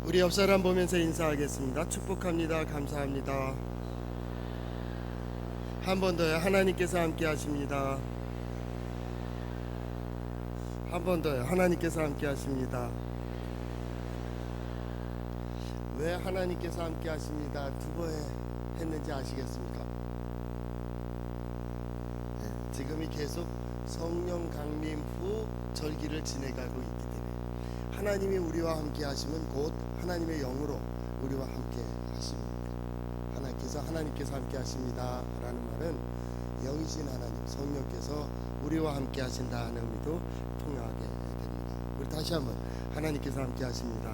우리 옆 사람 보면서 인사하겠습니다. 축복합니다. 감사합니다. 한 번 더요. 하나님께서 함께 하십니다. 한 번 더요. 하나님께서 함께 하십니다. 왜 하나님께서 함께 하십니다 두 번 했는지 아시겠습니까? 네, 지금이 계속 성령 강림 후 절기를 지내가고 있기 때문에 하나님이 우리와 함께 하시면 곧 하나님의 영으로 우리와 함께 하십니다. 하나님께서 함께 하십니다 라는 말은 영이신 하나님 성령께서 우리와 함께 하신다는 의미도 통하게 됩니다. 우리 다시 한번 하나님께서 함께 하십니다.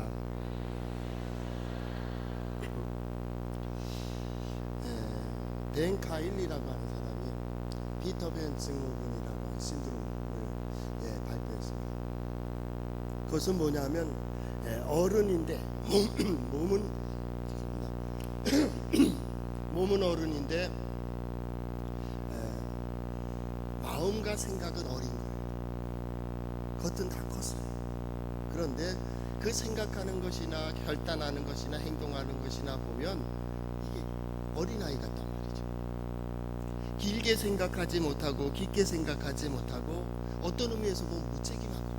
벤 카일리라고 하는 사람이 피터팬 증후군이라고 하는 신드롬을 발표했습니다. 그것은 뭐냐면 어른인데 몸은 어른인데 마음과 생각은 어린 거예요. 겉은 다 컸어요. 그런데 그 생각하는 것이나 결단하는 것이나 행동하는 것이나 보면 이게 어린아이 같단 말이죠. 길게 생각하지 못하고 깊게 생각하지 못하고 어떤 의미에서 보면 무책임하고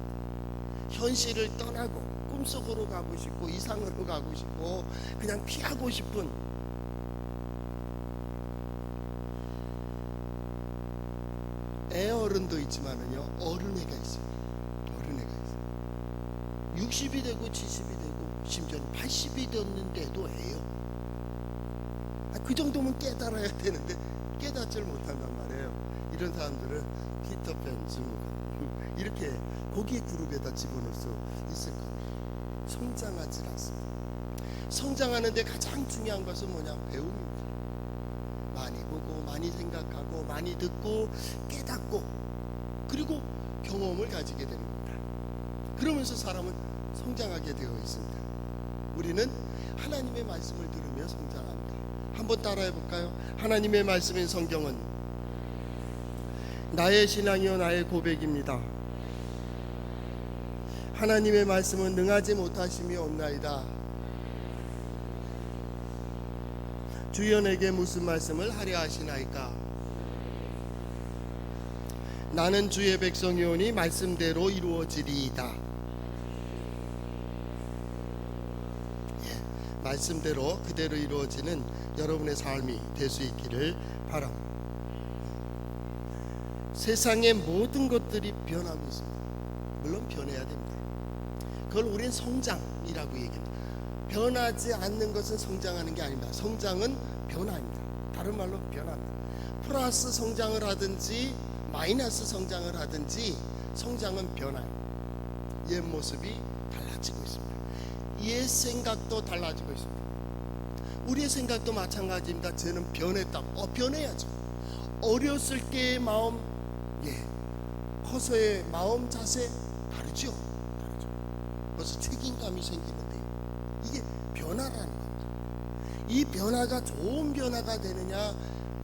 현실을 떠나고 꿈속으로 가고 싶고 이상으로 가고 싶고 그냥 피하고 싶은 애어른도 있지만은요 어른애가 있어요. 어른애가 있어요. 60이 되고 70이 되고 심지어는 80이 됐는데도 애요. 그 정도면 깨달아야 되는데 깨닫지를 못한단 말이에요. 이런 사람들은 피터팬 증후군 이렇게 거기 그룹에다 집어넣을 수 있을 겁니다. 성장하지 않습니다. 성장하는데 가장 중요한 것은 뭐냐? 배움입니다. 많이 보고 많이 생각하고 많이 듣고 깨닫고 그리고 경험을 가지게 되는 겁니다. 그러면서 사람은 성장하게 되어 있습니다. 우리는 하나님의 말씀을 들으며 성장합니다. 한번 따라해 볼까요? 하나님의 말씀인 성경은 나의 신앙이요 나의 고백입니다. 하나님의 말씀은 능하지 못하심이 없나이다. 주여 내게 무슨 말씀을 하려 하시나이까? 나는 주의 백성이오니 말씀대로 이루어지리이다. 말씀대로 그대로 이루어지는 여러분의 삶이 될 수 있기를 바랍니다. 세상의 모든 것들이 변하고 있습니다. 물론 변해야 됩니다. 그걸 우리는 성장이라고 얘기합니다. 변하지 않는 것은 성장하는 게 아닙니다. 성장은 변화입니다. 다른 말로 변화입니다. 플러스 성장을 하든지 마이너스 성장을 하든지 성장은 변화예요. 옛 모습이 달라지고 있습니다. 옛 생각도 달라지고 있습니다. 우리의 생각도 마찬가지입니다. 쟤는 변했다. 변해야죠. 어렸을 때의 마음, 커서의 마음 자세 다르죠. 그래서 책임감이 생기는데 이게 변화라는 겁니다. 이 변화가 좋은 변화가 되느냐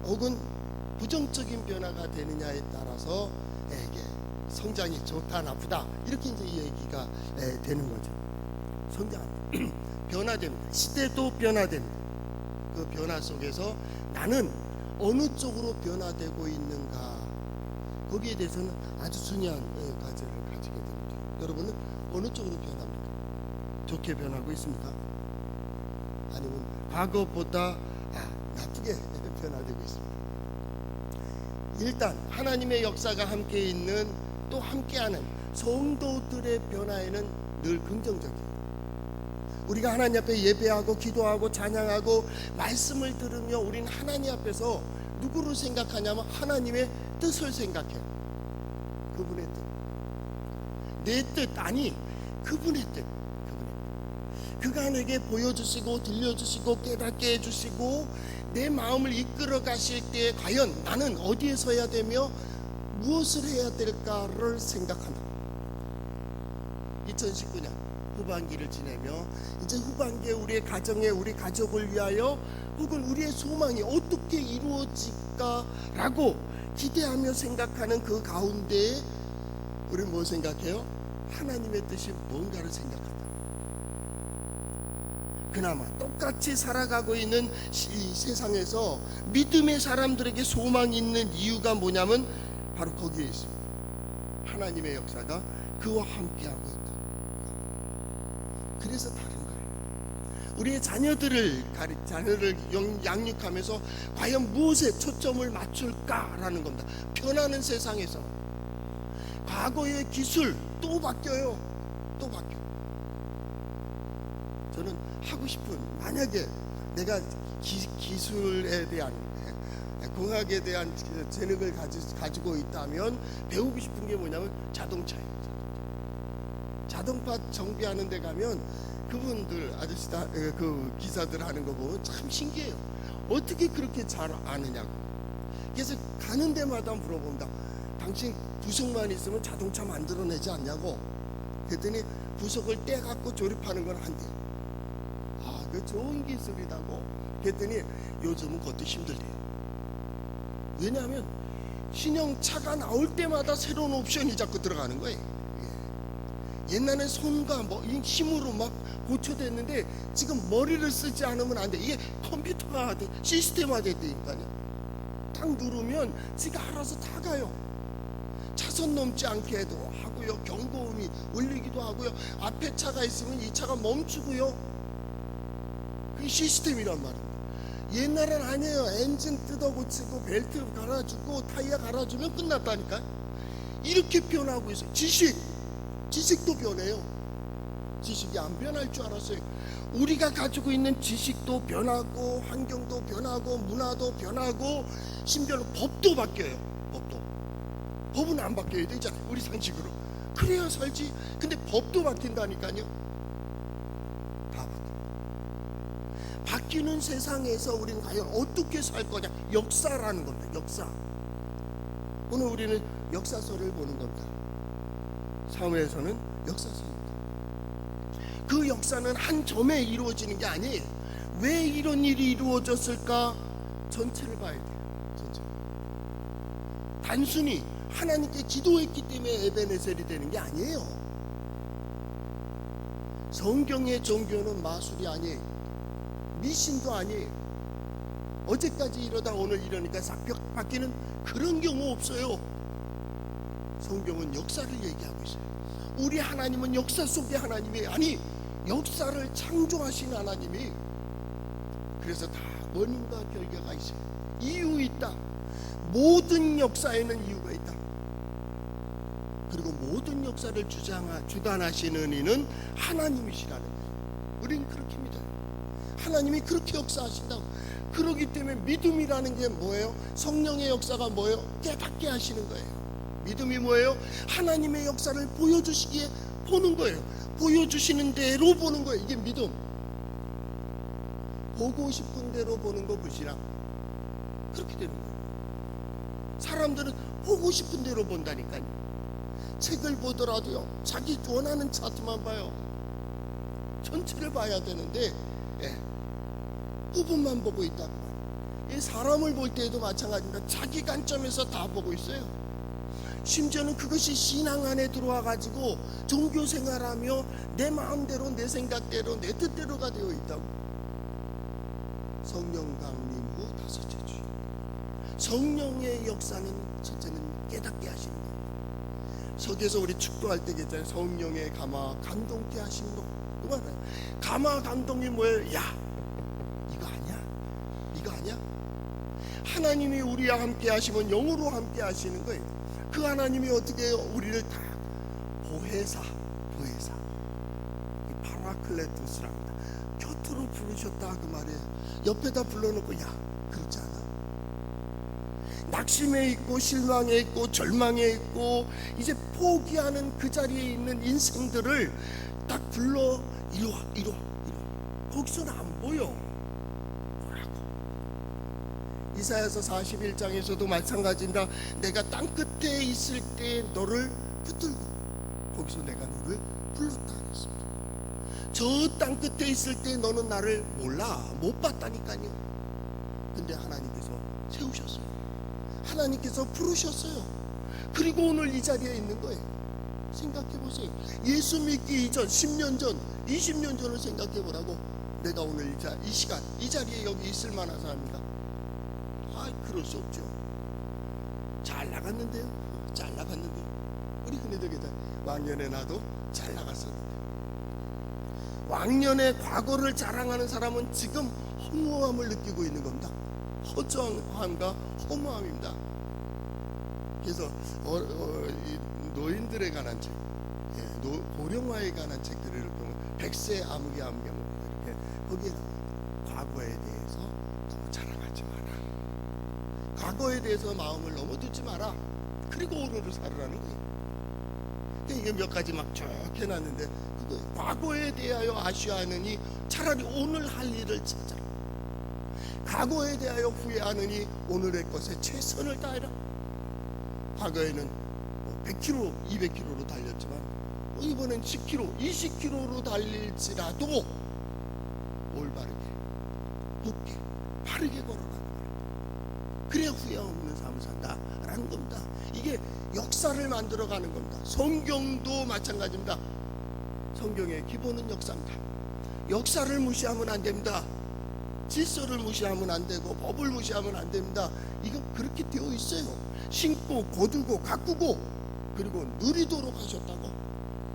혹은 부정적인 변화가 되느냐에 따라서 이게 성장이 좋다 나쁘다 이렇게 이제 얘기가 되는 거죠. 성장합니다. 변화됩니다. 시대도 변화됩니다. 그 변화 속에서 나는 어느 쪽으로 변화되고 있는가 거기에 대해서는 아주 중요한 과제를 가지게 됩니다. 여러분은 어느 쪽으로 변합니까? 좋게 변하고 있습니까? 아니면 과거보다 나쁘게 변화되고 있습니다. 일단 하나님의 역사가 함께 있는 또 함께하는 성도들의 변화에는 늘 긍정적이에요. 우리가 하나님 앞에 예배하고 기도하고 찬양하고 말씀을 들으며 우리는 하나님 앞에서 누구를 생각하냐면 하나님의 뜻을 생각해요. 그분의 뜻. 내 뜻 아니 그분의 뜻. 그가 내게 보여주시고 들려주시고 깨닫게 해주시고 내 마음을 이끌어 가실 때 과연 나는 어디에 서야 되며 무엇을 해야 될까를 생각한다. 2019년 후반기를 지내며 이제 후반기에 우리의 가정에 우리 가족을 위하여 혹은 우리의 소망이 어떻게 이루어질까라고 기대하며 생각하는 그 가운데 우리는 뭘 생각해요? 하나님의 뜻이 뭔가를 생각한다. 그나마 똑같이 살아가고 있는 이 세상에서 믿음의 사람들에게 소망이 있는 이유가 뭐냐면 바로 거기에 있습니다. 하나님의 역사가 그와 함께하고 있다. 그래서 다른 거예요. 우리의 자녀들을 양육하면서 과연 무엇에 초점을 맞출까라는 겁니다. 변하는 세상에서 과거의 기술 또 바뀌어요. 또 바뀌어. 저는 하고 싶은, 만약에 내가 기술에 대한, 공학에 대한 재능을 가지고 있다면 배우고 싶은 게 뭐냐면 자동차예요. 자동차 정비하는 데 가면 그분들 아저씨 그 기사들 하는 거 보면 참 신기해요. 어떻게 그렇게 잘 아느냐고. 그래서 가는 데마다 물어본다. 당신 부속만 있으면 자동차 만들어내지 않냐고. 그랬더니 부속을 떼갖고 조립하는 건 한대요. 아, 그 좋은 기술이라고. 그랬더니 요즘은 그것도 힘들대요. 왜냐하면 신형차가 나올 때마다 새로운 옵션이 자꾸 들어가는 거예요. 옛날엔 손과 힘으로 막 고쳐댔는데 지금 머리를 쓰지 않으면 안 돼. 이게 컴퓨터가 시스템화 됐다니까요. 딱 누르면 지가 알아서 다 가요. 차선 넘지 않게 해도 하고요. 경고음이 울리기도 하고요. 앞에 차가 있으면 이 차가 멈추고요. 그게 시스템이란 말입니다. 옛날엔 아니에요. 엔진 뜯어 고치고 벨트 갈아주고 타이어 갈아주면 끝났다니까. 이렇게 변하고 있어요. 지식도 변해요. 지식이 안 변할 줄 알았어요. 우리가 가지고 있는 지식도 변하고 환경도 변하고 문화도 변하고 심지어 법도 바뀌어요. 법은 안 바뀌어야 되잖아요. 우리 상식으로. 그래야 살지. 근데 법도 바뀐다니까요. 다 바뀌어요. 바뀌는 세상에서 우리는 과연 어떻게 살 거냐. 역사라는 겁니다. 역사. 오늘 우리는 역사서를 보는 겁니다. 사무엘서는 역사서입니다. 그 역사는 한 점에 이루어지는 게 아니에요. 왜 이런 일이 이루어졌을까? 전체를 봐야 돼요. 전체. 단순히 하나님께 기도했기 때문에 에베네셀이 되는 게 아니에요. 성경의 종교는 마술이 아니에요. 미신도 아니에요. 어제까지 이러다 오늘 이러니까 싹 바뀌는 그런 경우 없어요. 성경은 역사를 얘기하고 있어요. 우리 하나님은 역사 속의 하나님이 아니 역사를 창조하신 하나님이. 그래서 다 원인과 결과가 있어요. 이유 있다. 모든 역사에는 이유가 있다. 그리고 모든 역사를 주관하시는 이는 하나님이시라는 거예요. 우리는 그렇게 믿어요. 하나님이 그렇게 역사하신다고. 그렇기 때문에 믿음이라는 게 뭐예요? 성령의 역사가 뭐예요? 깨닫게 하시는 거예요. 믿음이 뭐예요? 하나님의 역사를 보여주시기에 보는 거예요. 보여주시는 대로 보는 거예요. 이게 믿음. 보고 싶은 대로 보는 거 불신앙. 그렇게 되는 거예요. 사람들은 보고 싶은 대로 본다니까요. 책을 보더라도요, 자기 원하는 차트만 봐요. 전체를 봐야 되는데 부분만 보고 있다고. 이 사람을 볼 때에도 마찬가지입니다. 자기 관점에서 다 보고 있어요. 심지어는 그것이 신앙 안에 들어와 가지고 종교 생활하며 내 마음대로 내 생각대로 내 뜻대로가 되어 있다고. 성령 강림 후 다섯째 주. 성령의 역사는 첫째는 깨닫게 하시는 거예요. 서기에서 우리 축도할 때 있잖아요. 성령의 감화 감동케 하시는 거. 또 하나요. 감화 감동이 뭐예요? 야, 이거 아니야? 이거 아니야? 하나님이 우리와 함께 하시면 영으로 함께 하시는 거예요. 그 하나님이 어떻게 해요? 우리를 다 보혜사 이 파라클레토스랍니다. 곁으로 부르셨다 그 말이에요. 옆에다 불러놓고 야, 그렇지 않아? 낙심해 있고 실망해 있고 절망해 있고 이제 포기하는 그 자리에 있는 인생들을 딱 불러 이리 와. 거기서는 안 보여. 뭐라고? 이사야서 41장에서도 마찬가지입니다. 내가 땅 끝에 있을 때 너를 붙들고 거기서 내가 너를 불렀다 하겠습니다. 저 땅 끝에 있을 때 너는 나를 몰라 못 봤다니까요. 근데 하나님께서 세우셨어요. 하나님께서 부르셨어요. 그리고 오늘 이 자리에 있는 거예요. 생각해 보세요. 예수 믿기 이전 10년 전, 20년 전을 생각해 보라고. 내가 오늘 이 시간 이 자리에 여기 있을 만한 사람인가? 그럴 수 없죠. 잘 나갔는데요. 잘 나갔는데요. 우리 흔히들 왕년에 나도 잘 나갔었는데, 왕년의 과거를 자랑하는 사람은 지금 허무함을 느끼고 있는 겁니다. 허무함과 허무함입니다. 그래서 이 노인들에 관한 책, 고령화에 관한 책들을 보면 백세 아무개 이렇게 거기에 과거에 대해서 너무 자랑하지 마라. 과거에 대해서 마음을 너무 두지 마라. 그리고 오늘을 살으라는 거예요. 이게 몇 가지 막 쭉 해놨는데, 과거에 대하여 아쉬워하느니 차라리 오늘 할 일을 찾아라. 과거에 대하여 후회하느니 오늘의 것에 최선을 다해라. 과거에는 100km, 200km로 달렸지만 이번엔 10km, 20km로 달릴지라도 올바르게, 곱게, 바르게 걸어가는 거예요. 그래야 후회 없는 삶을 산다라는 겁니다. 이게 역사를 만들어가는 겁니다. 성경도 마찬가지입니다. 성경의 기본은 역사입니다. 역사를 무시하면 안 됩니다. 질서를 무시하면 안 되고 법을 무시하면 안 됩니다. 이건 그렇게 되어 있어요. 신고 거두고 가꾸고 그리고 누리도록 하셨다고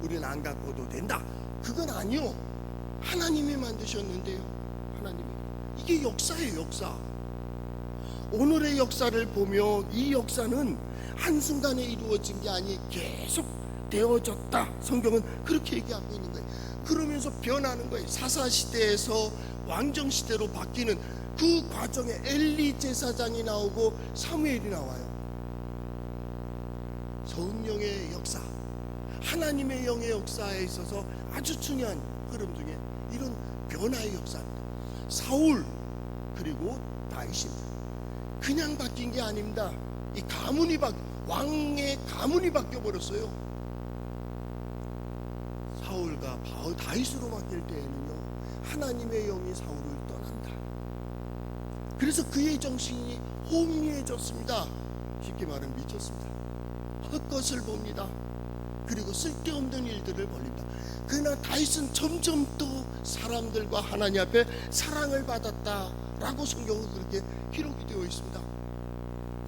우리는 안 갖고도 된다, 그건 아니요. 하나님이 만드셨는데요. 하나님이. 이게 역사예요. 역사. 오늘의 역사를 보며 이 역사는 한순간에 이루어진 게 아니 계속 되어졌다. 성경은 그렇게 얘기하고 있는 거예요. 그러면서 변하는 거예요. 사사시대에서 왕정시대로 바뀌는 그 과정에 엘리 제사장이 나오고 사무엘이 나와요. 성령의 역사, 하나님의 영의 역사에 있어서 아주 중요한 흐름 중에 이런 변화의 역사입니다. 사울 그리고 다윗입니다. 그냥 바뀐 게 아닙니다. 이 가문이 왕의 가문이 바뀌어 버렸어요. 사울과 다윗으로 바뀔 때에는요, 하나님의 영이 사울을 떠난다. 그래서 그의 정신이 혼미해졌습니다. 쉽게 말하면 미쳤습니다. 헛것을 봅니다. 그리고 쓸데없는 일들을 벌립니다. 그러나 다윗은 점점 또 사람들과 하나님 앞에 사랑을 받았다라고 성경은 그렇게 기록이 되어 있습니다.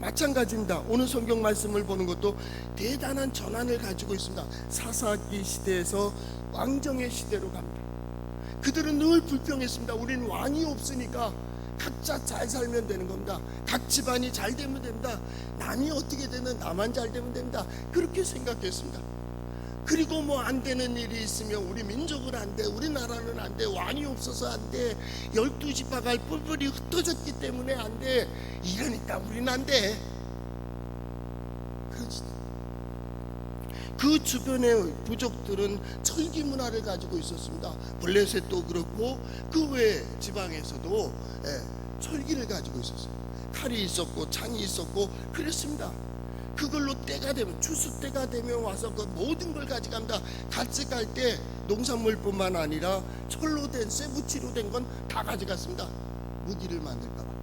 마찬가지입니다. 오늘 성경 말씀을 보는 것도 대단한 전환을 가지고 있습니다. 사사기 시대에서 왕정의 시대로 갑니다. 그들은 늘 불평했습니다. 우리는 왕이 없으니까 각자 잘 살면 되는 겁니다. 각 집안이 잘 되면 됩니다. 남이 어떻게 되면 나만 잘 되면 됩니다. 그렇게 생각했습니다. 그리고 뭐 안 되는 일이 있으면 우리 민족은 안 돼, 우리나라는 안 돼, 왕이 없어서 안 돼, 12지파가 뿔뿔이 흩어졌기 때문에 안 돼, 이러니까 우리는 안 돼. 그 주변의 부족들은 철기 문화를 가지고 있었습니다. 블레셋도 그렇고 그 외 지방에서도 철기를 가지고 있었어요. 칼이 있었고 창이 있었고 그랬습니다. 그걸로 때가 되면, 추수 때가 되면 와서 그 모든 걸 가져갑니다. 같이 갈 때 농산물뿐만 아니라 철로 된, 쇠붙이로 된 건 다 가져갔습니다. 무기를 만들까 봐.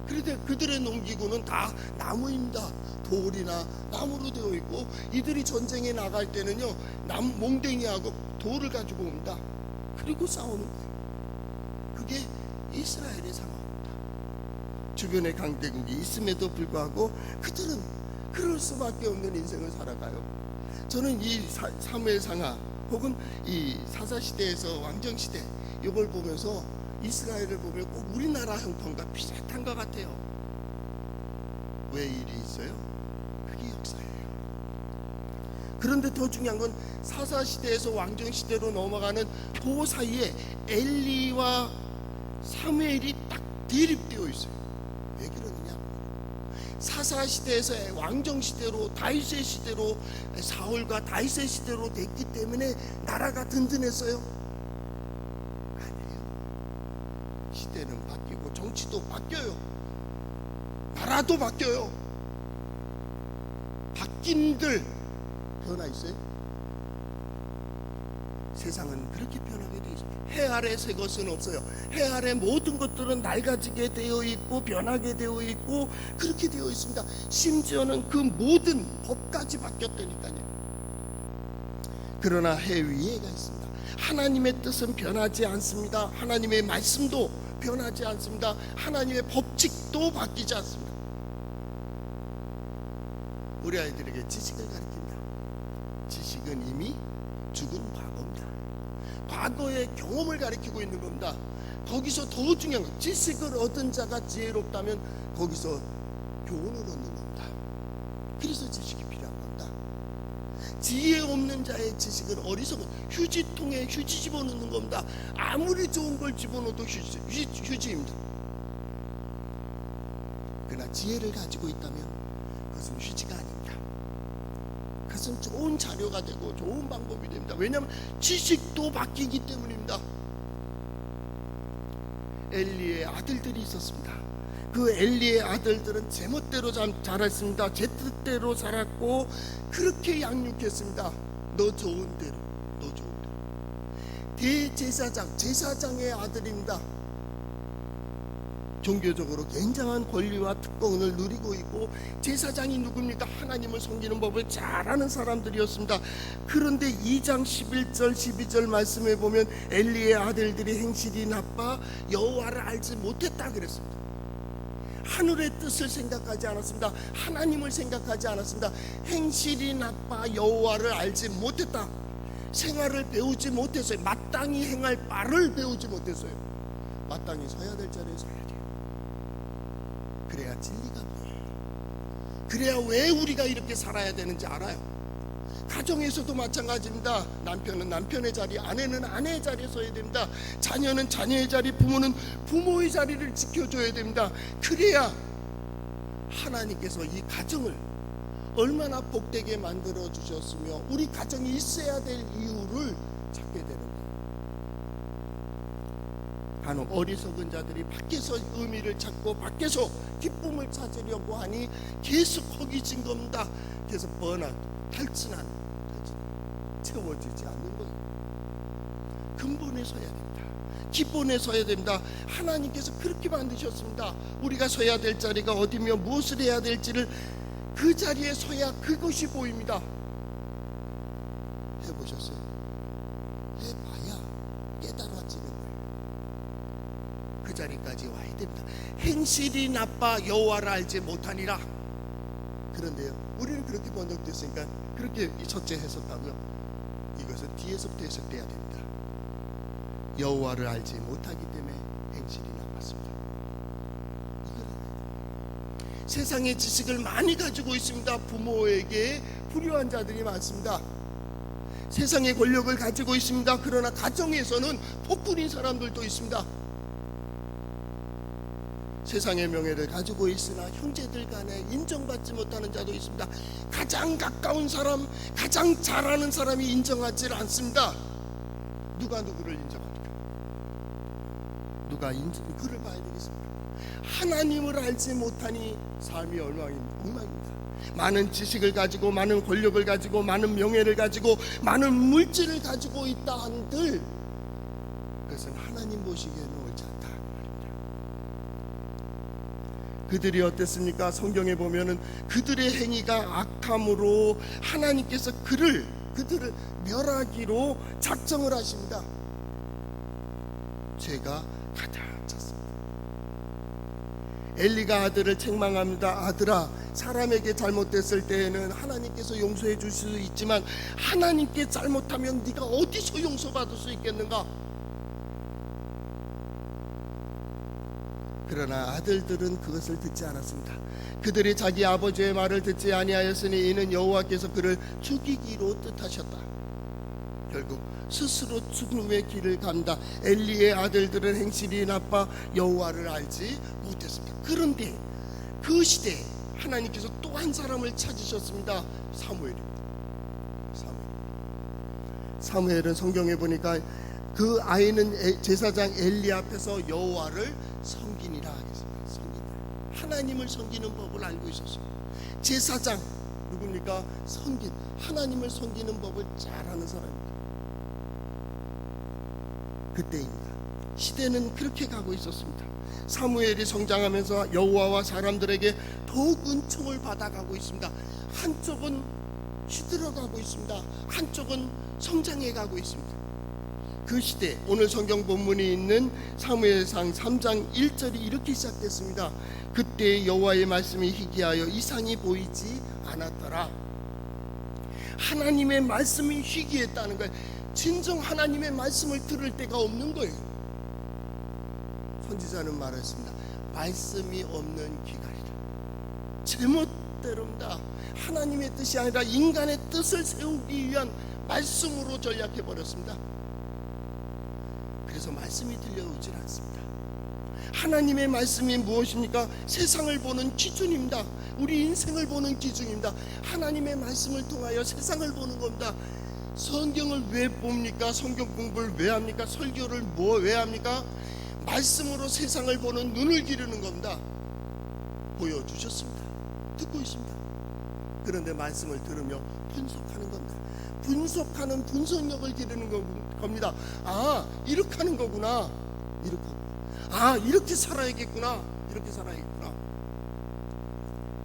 그런데 그들의 농기구는 다 나무입니다. 돌이나 나무로 되어 있고, 이들이 전쟁에 나갈 때는요, 몽댕이하고 돌을 가지고 옵니다. 그리고 싸우는 거예요. 그게 이스라엘의 상황입니다. 주변에 강대국이 있음에도 불구하고 그들은 그럴 수밖에 없는 인생을 살아가요. 저는 이 사무엘상하 혹은 이 사사시대에서 왕정시대 이걸 보면서 이스라엘을 보면 꼭 우리나라 형편과 비슷한 것 같아요. 왜 일이 있어요? 그게 역사예요. 그런데 더 중요한 건 사사시대에서 왕정시대로 넘어가는 그 사이에 엘리와 사무엘이 딱 대립되어 있어요. 왜 그러느냐? 사사시대에서 왕정시대로, 다윗의 시대로, 사울과 다윗의 시대로 됐기 때문에 나라가 든든했어요? 아니에요. 시대는 바뀌고 정치도 바뀌어요. 나라도 바뀌어요. 바뀐들 변화 있어요? 세상은 그렇게 변하게 되어 있습니다. 해 아래 새 것은 없어요. 해 아래 모든 것들은 낡아지게 되어 있고 변하게 되어 있고 그렇게 되어 있습니다. 심지어는 그 모든 법까지 바뀌었다니까요. 그러나 해 위에가 있습니다. 하나님의 뜻은 변하지 않습니다. 하나님의 말씀도 변하지 않습니다. 하나님의 법칙도 바뀌지 않습니다. 우리 아이들에게 지식을 가르칩니다. 지식은 이미 죽은 과거입니다. 과거의 경험을 가르치고 있는 겁니다. 거기서 더 중요한 것, 지식을 얻은 자가 지혜롭다면 거기서 교훈을 얻는 겁니다. 그래서 지식이 필요한 겁니다. 지혜 없는 자의 지식은 어리석은 휴지통에 휴지 집어넣는 겁니다. 아무리 좋은 걸 집어넣어도 휴지입니다. 그러나 지혜를 가지고 있다면 그것은 휴지가 아닙니다. 그것은 좋은 자료가 되고 좋은 방법이 됩니다. 왜냐하면 지식도 바뀌기 때문입니다. 엘리의 아들들이 있었습니다. 그 엘리의 아들들은 제멋대로 자랐습니다. 제 뜻대로 자랐고 그렇게 양육했습니다. 너 좋은 대로, 너 좋은 대로. 대제사장, 제사장의 아들입니다. 종교적으로 굉장한 권리와 특권을 누리고 있고, 제사장이 누굽니까? 하나님을 섬기는 법을 잘 아는 사람들이었습니다. 그런데 2장 11절 12절 말씀에 보면 엘리의 아들들이 행실이 나빠 여호와를 알지 못했다 그랬습니다. 하늘의 뜻을 생각하지 않았습니다. 하나님을 생각하지 않았습니다. 행실이 나빠 여호와를 알지 못했다. 생활을 배우지 못했어요. 마땅히 행할 바를 배우지 못했어요. 마땅히 서야 될 자리에 서야 돼요. 그래야 진리가 보여요. 그래야 왜 우리가 이렇게 살아야 되는지 알아요. 가정에서도 마찬가지입니다. 남편은 남편의 자리, 아내는 아내의 자리에 서야 됩니다. 자녀는 자녀의 자리, 부모는 부모의 자리를 지켜줘야 됩니다. 그래야 하나님께서 이 가정을 얼마나 복되게 만들어 주셨으며 우리 가정이 있어야 될 이유를 찾게 되는 거예요. 간혹 어리석은 자들이 밖에서 의미를 찾고 밖에서 기쁨을 찾으려고 하니 계속 허기진 겁니다. 그래서 번아웃, 탈진한, 채워지지 않는 거예요. 근본에 서야 됩니다. 기본에 서야 됩니다. 하나님께서 그렇게 만드셨습니다. 우리가 서야 될 자리가 어디며 무엇을 해야 될지를 그 자리에 서야 그것이 보입니다. 해보셨어요? 해봐야 깨달아지는 거예요. 그 자리까지 와야 됩니다. 행실이 나빠 여호와를 알지 못하니라. 그런데요, 우리는 그렇게 번역됐으니까 그렇게 첫째 해석하고요, 이것은 뒤에서부터 해석돼야 됩니다. 여호와를 알지 못하기 때문에 행실이 나빴습니다. 세상의 지식을 많이 가지고 있습니다. 부모에게 불효한 자들이 많습니다. 세상의 권력을 가지고 있습니다. 그러나 가정에서는 폭군인 사람들도 있습니다. 세상의 명예를 가지고 있으나 형제들 간에 인정받지 못하는 자도 있습니다. 가장 가까운 사람, 가장 잘하는 사람이 인정하지 않습니다. 누가 누구를 인정합니까? 누가 그를 봐야 되겠습니까? 하나님을 알지 못하니 삶이 엉망입니다. 많은 지식을 가지고, 많은 권력을 가지고, 많은 명예를 가지고, 많은 물질을 가지고 있다 한들 그것은 하나님 보시기에는 옳지 않다 말입니다. 그들이 어땠습니까? 성경에 보면은 그들의 행위가 악함으로 하나님께서 그들을 멸하기로 작정을 하십니다. 죄가 가득 찼습니다. 엘리가 아들을 책망합니다. 아들아, 사람에게 잘못됐을 때에는 하나님께서 용서해 줄 수 있지만 하나님께 잘못하면 네가 어디서 용서받을 수 있겠는가? 그러나 아들들은 그것을 듣지 않았습니다. 그들이 자기 아버지의 말을 듣지 아니하였으니 이는 여호와께서 그를 죽이기로 뜻하셨다. 결국 스스로 죽음의 길을 간다. 엘리의 아들들은 행실이 나빠 여호와를 알지 못했습니다. 그런데 그 시대에 하나님께서 또 한 사람을 찾으셨습니다. 사무엘입니다. 사무엘은 성경에 보니까 그 아이는 제사장 엘리 앞에서 여호와를 섬기니라 하겠습니다. 섬기니라. 하나님을 섬기는 법을 알고 있었습니다. 제사장 누굽니까? 하나님을 섬기는 법을 잘 아는 사람입니다. 그때입니다. 시대는 그렇게 가고 있었습니다. 사무엘이 성장하면서 여호와와 사람들에게 더욱 은총을 받아가고 있습니다. 한쪽은 시들어가고 있습니다. 한쪽은 성장해 가고 있습니다. 그 시대, 오늘 성경 본문이 있는 사무엘상 3장 1절이 이렇게 시작됐습니다. 그때 여호와의 말씀이 희귀하여 이상이 보이지 않았더라. 하나님의 말씀이 희귀했다는 거예요. 진정 하나님의 말씀을 들을 때가 없는 거예요. 선지자는 말했습니다. 말씀이 없는 기갈이라. 제멋대로입니다. 하나님의 뜻이 아니라 인간의 뜻을 세우기 위한 말씀으로 전략해 버렸습니다. 그래서 말씀이 들려오질 않습니다. 하나님의 말씀이 무엇입니까? 세상을 보는 기준입니다. 우리 인생을 보는 기준입니다. 하나님의 말씀을 통하여 세상을 보는 겁니다. 성경을 왜 봅니까? 성경 공부를 왜 합니까? 설교를 왜 합니까? 말씀으로 세상을 보는 눈을 기르는 겁니다. 보여주셨습니다. 듣고 있습니다. 그런데 말씀을 들으며 분석하는 겁니다. 분석하는 분석력을 기르는 겁니다. 아, 이렇게 하는 거구나. 이렇게 하고. 아, 이렇게 살아야겠구나. 이렇게 살아야겠구나.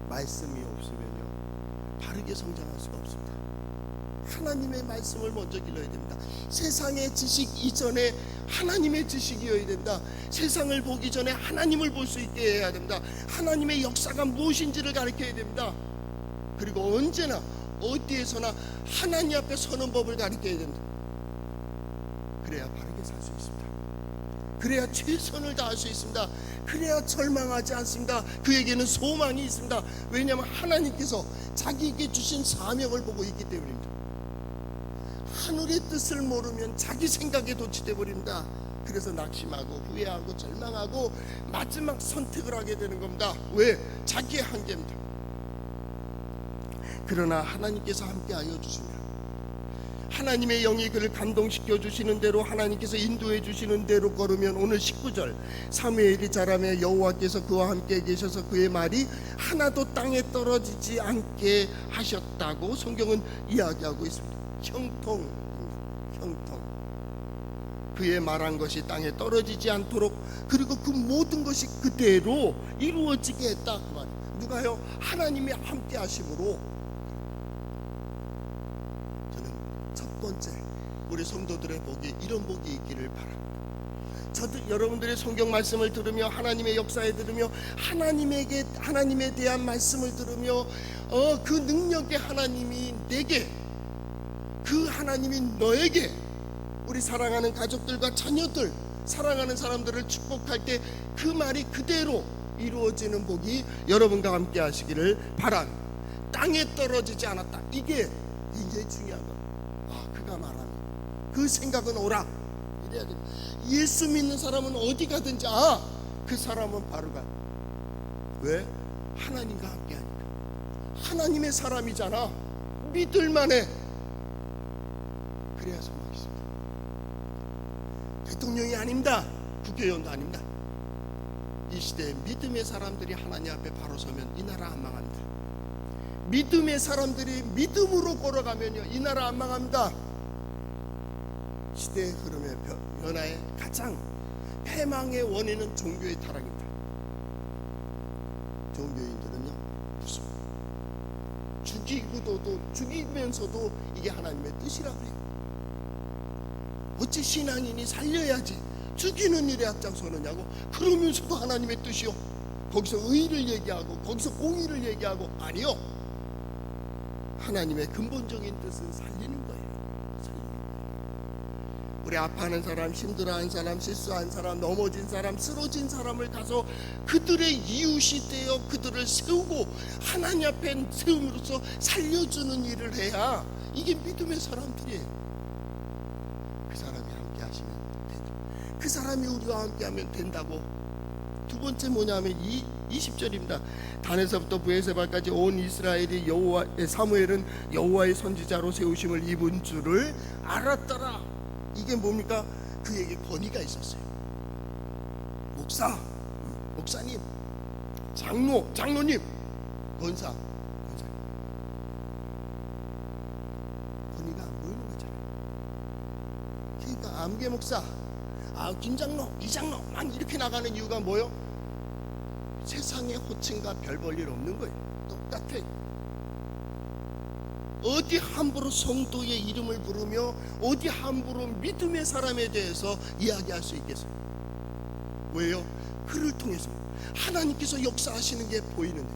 말씀이 없으면요, 바르게 성장할 수가 없습니다. 하나님의 말씀을 먼저 길러야 됩니다. 세상의 지식 이전에 하나님의 지식이어야 된다. 세상을 보기 전에 하나님을 볼 수 있게 해야 됩니다. 하나님의 역사가 무엇인지를 가르쳐야 됩니다. 그리고 언제나 어디에서나 하나님 앞에 서는 법을 가르쳐야 됩니다. 그래야 바르게 살 수 있습니다. 그래야 최선을 다할 수 있습니다. 그래야 절망하지 않습니다. 그에게는 소망이 있습니다. 왜냐하면 하나님께서 자기에게 주신 사명을 보고 있기 때문입니다. 하늘의 뜻을 모르면 자기 생각에 도취돼 버립니다. 그래서 낙심하고 후회하고 절망하고 마지막 선택을 하게 되는 겁니다. 왜? 자기의 한계입니다. 그러나 하나님께서 함께하여 주시면, 하나님의 영이 그를 감동시켜 주시는 대로, 하나님께서 인도해 주시는 대로 걸으면, 오늘 19절, 사무엘이 자라매 여호와께서 그와 함께 계셔서 그의 말이 하나도 땅에 떨어지지 않게 하셨다고 성경은 이야기하고 있습니다. 형통. 그의 말한 것이 땅에 떨어지지 않도록, 그리고 그 모든 것이 그대로 이루어지게 했다. 그 말. 누가요? 하나님의 함께 하심으로. 저는 첫 번째, 우리 성도들의 복이, 이런 복이 있기를 바랍니다. 저도 여러분들의 성경 말씀을 들으며, 하나님의 역사에 들으며, 하나님에 대한 말씀을 들으며, 그 능력의 하나님이 내게, 그 하나님이 너에게, 우리 사랑하는 가족들과 자녀들, 사랑하는 사람들을 축복할 때 그 말이 그대로 이루어지는 복이 여러분과 함께 하시기를 바랍니다. 땅에 떨어지지 않았다. 이게 굉장히 중요한 거예요. 아, 그가 말하는 그 생각은 오라. 이래야 됩니다. 예수 믿는 사람은 어디 가든지, 아, 그 사람은 바로가. 왜? 하나님과 함께 하니까. 하나님의 사람이잖아. 믿을만해. 그래야 소망이 있습니다. 대통령이 아닙니다. 국회의원도 아닙니다. 이 시대에 믿음의 사람들이 하나님 앞에 바로 서면 이 나라 안 망합니다. 믿음의 사람들이 믿음으로 걸어가면요, 이 나라 안 망합니다. 시대의 흐름의 변화의 가장 패망의 원인은 종교의 타락입니다. 종교인들은요, 무섭습니다. 죽이면서도 이게 하나님의 뜻이라고 해요. 어찌 신앙인이 살려야지 죽이는 일에 앞장서느냐고. 그러면서도 하나님의 뜻이요. 거기서 의를 얘기하고, 거기서 공의를 얘기하고. 아니요, 하나님의 근본적인 뜻은 살리는 거예요. 살리는 거예요. 우리 아파하는 사람, 힘들어하는 사람, 실수한 사람, 넘어진 사람, 쓰러진 사람을 가서 그들의 이웃이 되어 그들을 세우고 하나님 앞에 세움으로써 살려주는 일을 해야 이게 믿음의 사람들이에요. 그 사람이 우리와 함께하면 된다고. 두 번째 뭐냐면 20절입니다. 단에서부터 브에세바까지 온 이스라엘이 사무엘은 여호와의 선지자로 세우심을 입은 줄을 알았더라. 이게 뭡니까? 그에게 권위가 있었어요. 목사님, 장로님, 권사. 권위가 안 보이는 거잖아요. 그러니까 암계 목사, 김장로, 이장로 막 이렇게 나가는 이유가 뭐요? 세상에 호칭과 별 볼 일 없는 거예요. 똑같아. 어디 함부로 성도의 이름을 부르며 어디 함부로 믿음의 사람에 대해서 이야기할 수 있겠어요? 왜요? 그를 통해서 하나님께서 역사하시는 게 보이는데,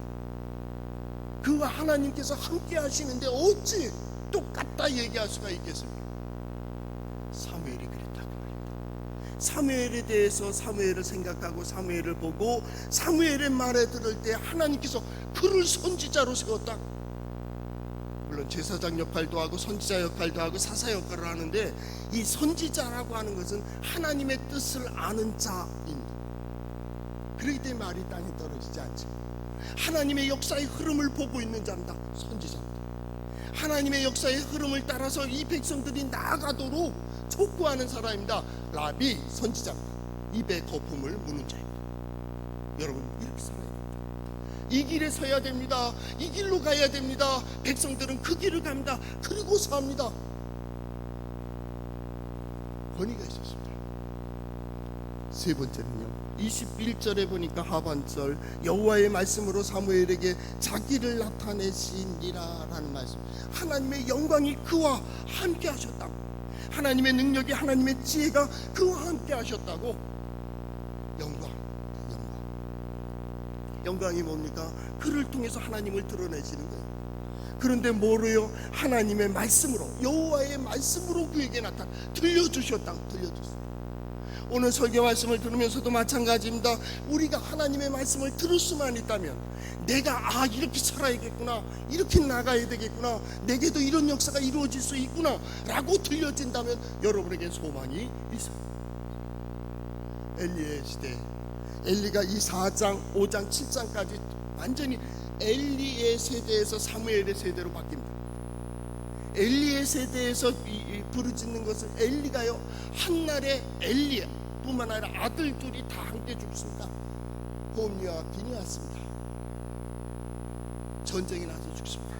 그와 하나님께서 함께 하시는데 어찌 똑같다 얘기할 수가 있겠습니까? 사무엘이 그랬다고 말입니다. 사무엘에 대해서 사무엘을 생각하고 사무엘을 보고 사무엘의 말에 들을 때 하나님께서 그를 선지자로 세웠다. 물론 제사장 역할도 하고 선지자 역할도 하고 사사 역할을 하는데, 이 선지자라고 하는 것은 하나님의 뜻을 아는 자입니다. 그렇기 때문에 말이 땅에 떨어지지 않죠. 하나님의 역사의 흐름을 보고 있는 자입니다. 선지자입니다. 하나님의 역사의 흐름을 따라서 이 백성들이 나아가도록 촉구하는 사람입니다. 라비, 선지자입니다. 입의 거품을 무는 자입니다. 여러분, 이렇게 살아야 됩니다. 이 길에 서야 됩니다. 이 길로 가야 됩니다. 백성들은 그 길을 갑니다. 그리고 삽니다. 권위가 있었습니다. 세 번째는요, 21절에 보니까 하반절, 여호와의 말씀으로 사무엘에게 자기를 나타내시니라 라는 말씀. 하나님의 영광이 그와 함께 하셨다고, 하나님의 능력이, 하나님의 지혜가 그와 함께 하셨다고. 영광이 뭡니까? 그를 통해서 하나님을 드러내시는 거예요. 그런데 뭐래요? 하나님의 말씀으로, 여호와의 말씀으로 그에게 들려주셨다고. 들려주셨어요. 오늘 설교 말씀을 들으면서도 마찬가지입니다. 우리가 하나님의 말씀을 들을 수만 있다면, 내가 이렇게 살아야겠구나, 이렇게 나가야 되겠구나, 내게도 이런 역사가 이루어질 수 있구나 라고 들려진다면 여러분에게 소망이 있어요. 엘리의 시대, 엘리가 이 4장, 5장, 7장까지 완전히 엘리의 세대에서 사무엘의 세대로 바뀝니다. 엘리의 세대에서 부르짖는 것은, 엘리가요, 한날에 엘리 뿐만 아니라 아들들이 다 함께 죽습니다. 홈리와 비니하스입니다. 전쟁이 나서 죽습니다.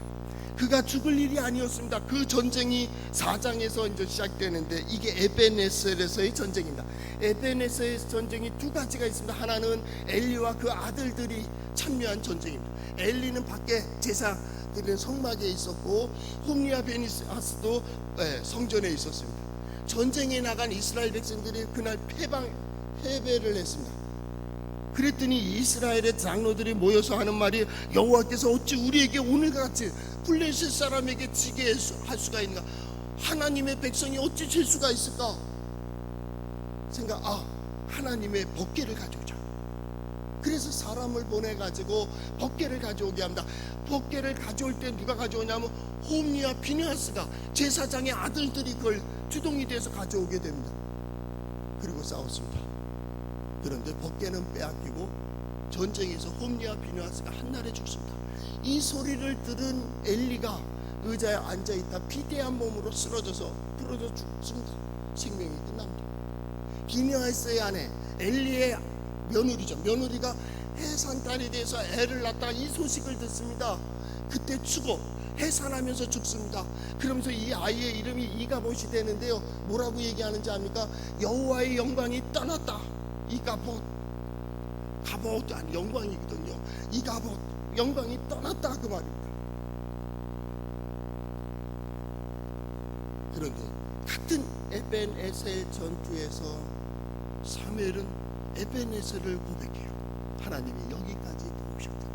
그가 죽을 일이 아니었습니다. 그 전쟁이 4장에서 이제 시작되는데, 이게 에벤에셀에서의 전쟁입니다. 에벤에셀의 전쟁이 두 가지가 있습니다. 하나는 엘리와 그 아들들이 참여한 전쟁입니다. 엘리는 밖에 제사드리는 성막에 있었고, 홈리와 베니하스도 성전에 있었습니다. 전쟁에 나간 이스라엘 백성들이 그날 패배를 했습니다. 그랬더니 이스라엘의 장로들이 모여서 하는 말이, 여호와께서 어찌 우리에게 오늘과 같이 블레셋 사람에게 지게 할 수가 있는가? 하나님의 백성이 어찌 질 수가 있을까? 하나님의 법궤를 가져오자. 그래서 사람을 보내가지고 법궤를 가져오게 합니다. 법궤를 가져올 때 누가 가져오냐면 홈리와 비니하스가, 제사장의 아들들이 그걸 주동이 돼서 가져오게 됩니다. 그리고 싸웠습니다. 그런데 법궤는 빼앗기고 전쟁에서 홈리와 비니하스가 한날에 죽습니다. 이 소리를 들은 엘리가 의자에 앉아있다 비대한 몸으로 쓰러져서 부러져 죽습니다. 생명이 끝납니다. 비니하스의 아내, 엘리의 며느리죠. 며느리가 해산딸이 돼서 애를 낳다가 이 소식을 듣습니다. 그때 죽어 해산하면서 죽습니다. 그러면서 이 아이의 이름이 이가봇이 되는데요, 뭐라고 얘기하는지 압니까? 여호와의 영광이 떠났다. 이가봇, 가봇 아니 영광이거든요. 이가봇, 영광이 떠났다, 그 말입니다. 그런데 같은 에벤에셀 전투에서 사무엘은 에벤에셀을 고백해요. 하나님이 여기까지 도우셨다.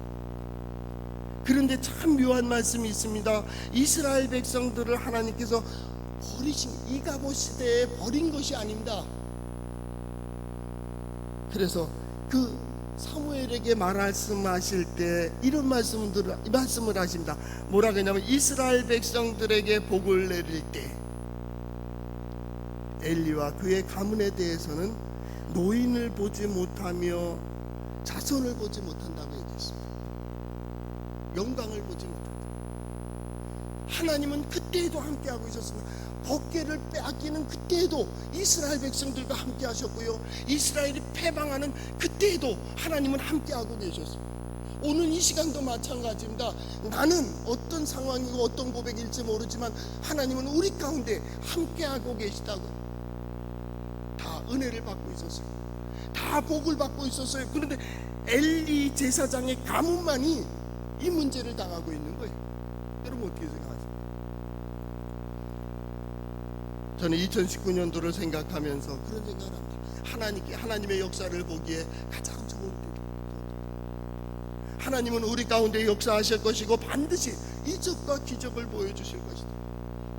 그런데 참 묘한 말씀이 있습니다. 이스라엘 백성들을 하나님께서 버리신, 이가봇 시대에 버린 것이 아닙니다. 그래서 그 사무엘에게 말씀하실 때 이런 말씀을 하십니다. 뭐라 그러냐면, 이스라엘 백성들에게 복을 내릴 때 엘리와 그의 가문에 대해서는 노인을 보지 못하며 자손을 보지 못한다고 얘기했습니다. 영광을 보지 못한다. 하나님은 그때에도 함께하고 있었습니다. 법궤를 빼앗기는 그때에도 이스라엘 백성들과 함께 하셨고요, 이스라엘이 패망하는 그때에도 하나님은 함께하고 계셨습니다. 오늘 이 시간도 마찬가지입니다. 나는 어떤 상황이고 어떤 고백일지 모르지만 하나님은 우리 가운데 함께하고 계시다고. 다 은혜를 받고 있었어요. 다 복을 받고 있었어요. 그런데 엘리 제사장의 가문만이 이 문제를 당하고 있는 거예요. 여러분 어떻게 생각하세요? 저는 2019년도를 생각하면서 그런 생각을 합니다. 하나님의 역사를 보기에 가장 좋은 때, 하나님은 우리 가운데 역사하실 것이고 반드시 이적과 기적을 보여주실 것이다.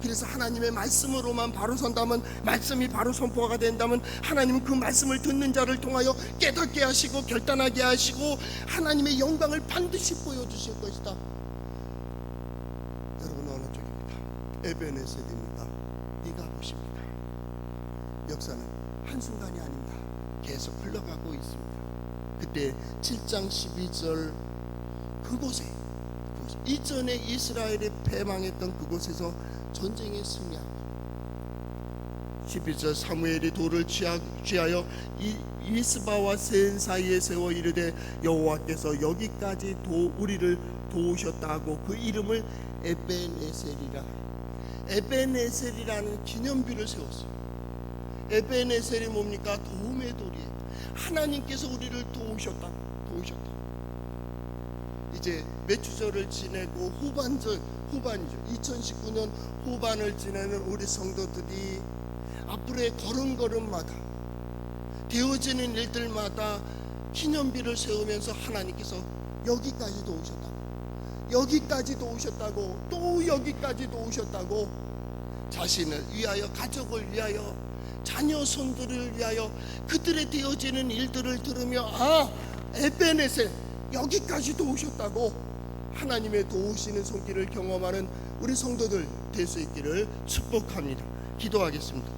그래서 하나님의 말씀으로만 바로 선다면, 말씀이 바로 선포가 된다면 하나님은 그 말씀을 듣는 자를 통하여 깨닫게 하시고 결단하게 하시고 하나님의 영광을 반드시 보여주실 것이다. 여러분 어느 쪽입니다? 에베네셀입니다. 네가 보십니다. 역사는 한순간이 아닙니다. 계속 흘러가고 있습니다. 그때 7장 12절 그곳에 이전에 이스라엘이 패망했던 그곳에서 전쟁에 승리하고 11절 사무엘이 돌을 취하여 이스바와 센 사이에 세워 이르되 여호와께서 여기까지 우리를 도우셨다 하고 그 이름을 에벤에셀이라, 에벤에셀이라는 기념비를 세웠어요. 에벤에셀이 뭡니까? 도움의 돌이에요. 하나님께서 우리를 도우셨다. 이제 몇 주절을 지내고 후반이죠. 2019년 후반을 지내는 우리 성도들이 앞으로의 걸음걸음마다 되어지는 일들마다 기념비를 세우면서 하나님께서 여기까지도 오셨다고 또 여기까지도 오셨다고 자신을 위하여, 가족을 위하여, 자녀 손들을 위하여 그들의 되어지는 일들을 들으며 에베네셀 여기까지도 오셨다고 하나님의 도우시는 손길을 경험하는 우리 성도들 될 수 있기를 축복합니다. 기도하겠습니다.